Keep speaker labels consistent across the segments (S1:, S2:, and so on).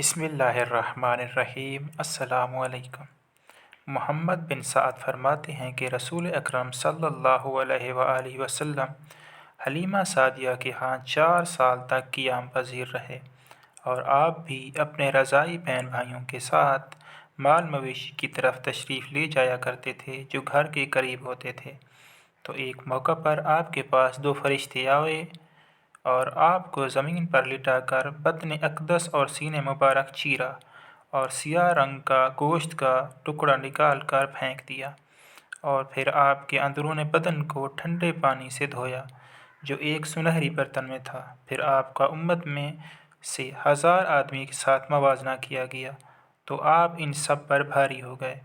S1: बिस्मिल्लाहिर्रहमानिर्रहीम। अस्सलामु अलैकुम। मोहम्मद बिन साद फरमाते हैं कि रसूल अकरम सल्लल्लाहु अलैहि वआलिहि वसल्लम हलीमा सादिया के यहाँ 4 साल तक क़ियाम पज़ीर रहे और आप भी अपने रज़ाई बहन भाइयों के साथ माल मवेशी की तरफ तशरीफ़ ले जाया करते थे जो घर के करीब होते थे। तो एक मौका पर आपके पास 2 फरिश्ते आए और आपको ज़मीन पर लिटाकर बतन अक़दस और सीने मुबारक चीरा और सियाह रंग का गोश्त का टुकड़ा निकाल कर फेंक दिया और फिर आपके अंदरूनी बदन को ठंडे पानी से धोया जो एक सुनहरी बर्तन में था। फिर आपका उम्मत में से 1000 आदमी के साथ मवाजना किया गया तो आप इन सब पर भारी हो गए।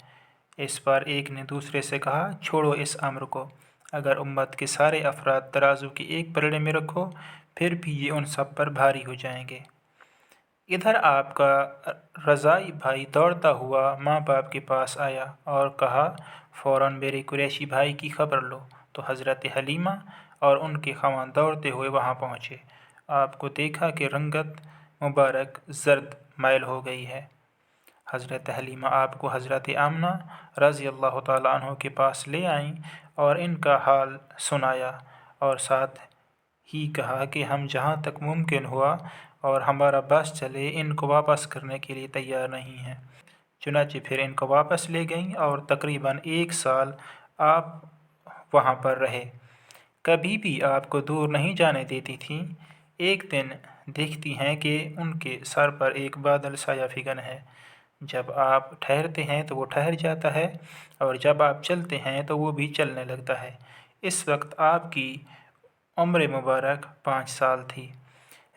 S1: इस पर एक ने दूसरे से कहा, छोड़ो इस अम्र को, अगर उम्मत के सारे अफराद तराजू के एक पलड़े में रखो फिर भी ये उन सब पर भारी हो जाएंगे। इधर आपका रज़ाई भाई दौड़ता हुआ माँ बाप के पास आया और कहा, फ़ौरन मेरे कुरैशी भाई की खबर लो। तो हज़रत हलीमा और उनके ख़ावंद दौड़ते हुए वहाँ पहुँचे। आपको देखा कि रंगत मुबारक ज़र्द मैल हो गई है। हज़रत हलीमा आपको हज़रत आमना रज़ी अल्लाह ताला अन्हो के पास ले आईं और इनका हाल सुनाया और साथ ही कहा कि हम जहाँ तक मुमकिन हुआ और हमारा बस चले इनको वापस करने के लिए तैयार नहीं हैं। चुनांचे फिर इनको वापस ले गईं और तकरीबन 1 साल आप वहाँ पर रहे, कभी भी आपको दूर नहीं जाने देती थीं। एक दिन देखती हैं कि उनके सर पर एक बादल साया फिगन है। जब आप ठहरते हैं तो वो ठहर जाता है और जब आप चलते हैं तो वो भी चलने लगता है। इस वक्त आपकी उम्र मुबारक 5 साल थी।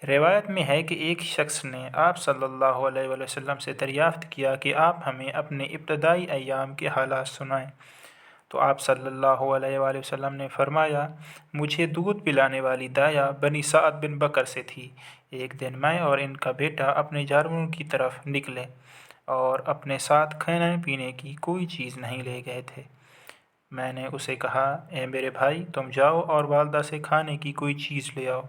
S1: रिवायत में है कि एक शख्स ने आप सल्लल्लाहु अलैहि वसल्लम से दरियाफ़्त किया कि आप हमें अपने इब्तदाई अय्याम के हालात सुनाएं। तो आप सल्लल्लाहु अलैहि वसल्लम ने फरमाया, मुझे दूध पिलाने वाली दाया बनी साद बिन बकर से थी। एक दिन मैं और इनका बेटा अपने जानवरों की तरफ निकले और अपने साथ खाने पीने की कोई चीज़ नहीं ले गए थे। मैंने उसे कहा, ए मेरे भाई, तुम जाओ और वालदा से खाने की कोई चीज़ ले आओ।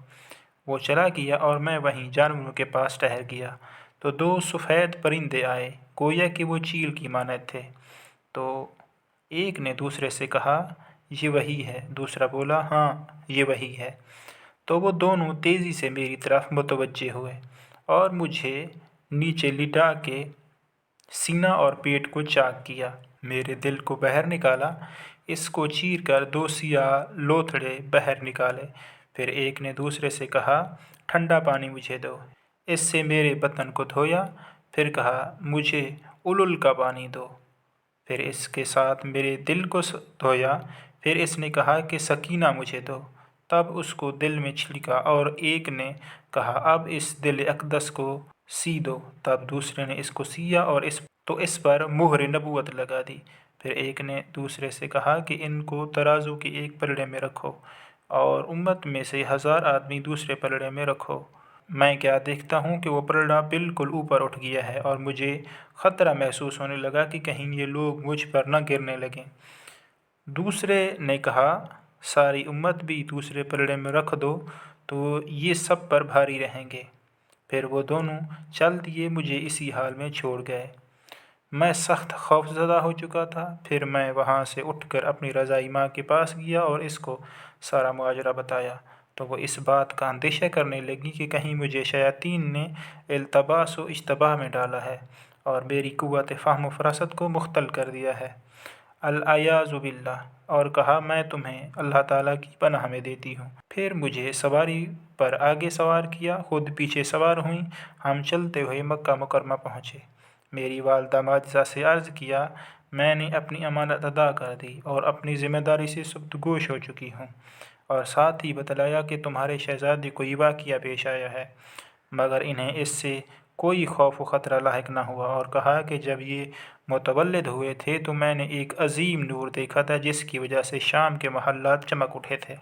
S1: वो चला गया और मैं वहीं जानवरों के पास ठहर गया तो 2 सफ़ेद परिंदे आए, गोया कि वो चील की मानद थे। तो एक ने दूसरे से कहा, ये वही है। दूसरा बोला, हाँ ये वही है। तो वो दोनों तेज़ी से मेरी तरफ मुतवज्जे हुए और मुझे नीचे लिटा के सीना और पेट को चाक किया। मेरे दिल को बाहर निकाला, इसको चीर कर 2 सियाह लोथड़े बाहर निकाले। फिर एक ने दूसरे से कहा, ठंडा पानी मुझे दो। इससे मेरे बदन को धोया। फिर कहा, मुझे उलुल का पानी दो। फिर इसके साथ मेरे दिल को धोया। फिर इसने कहा कि सकीना मुझे दो। तब उसको दिल में छिड़का और एक ने कहा, अब इस दिल अक़दस को सी दो। तब दूसरे ने इसको सिया और इस पर मुहर नबूवत लगा दी। फिर एक ने दूसरे से कहा कि इनको तराजू के एक पलड़े में रखो और उम्मत में से 1000 आदमी दूसरे पलड़े में रखो। मैं क्या देखता हूँ कि वो पलड़ा बिल्कुल ऊपर उठ गया है और मुझे ख़तरा महसूस होने लगा कि कहीं ये लोग मुझ पर न गिरने लगें। दूसरे ने कहा, सारी उम्मत भी दूसरे पलड़े में रख दो तो ये सब पर भारी रहेंगे। फिर वो दोनों चल दिए, मुझे इसी हाल में छोड़ गए। मैं सख्त खौफज़दा हो चुका था। फिर मैं वहाँ से उठकर अपनी रज़ाई माँ के पास गया और इसको सारा माजरा बताया तो वो इस बात का अंदेशा करने लगी कि कहीं मुझे शयातीन ने इल्तबास व इश्तबाह में डाला है और मेरी कुव्वत फ़हम व फ़रासत को मुख्तल कर दिया है, अल-अयाज़ु बिल्लाह। और कहा, मैं तुम्हें अल्लाह ताला की पनाह में देती हूँ। फिर मुझे सवारी पर आगे सवार किया, खुद पीछे सवार हुई। हम चलते हुए मक्का मुकरमा पहुँचे। मेरी वालदा माजिज़ा से अर्ज़ किया, मैंने अपनी अमानत अदा कर दी और अपनी ज़िम्मेदारी से सुब्तगोश हो चुकी हूँ। और साथ ही बतलाया कि तुम्हारे शहज़ादे को ये वाक़या पेश आया है, मगर इन्हें इससे कोई खौफ व ख़तरा लाहिक न हुआ। और कहा कि जब ये मुतवल्लिद हुए थे तो मैंने एक अज़ीम नूर देखा था जिसकी वजह से शाम के महल्लात चमक उठे थे।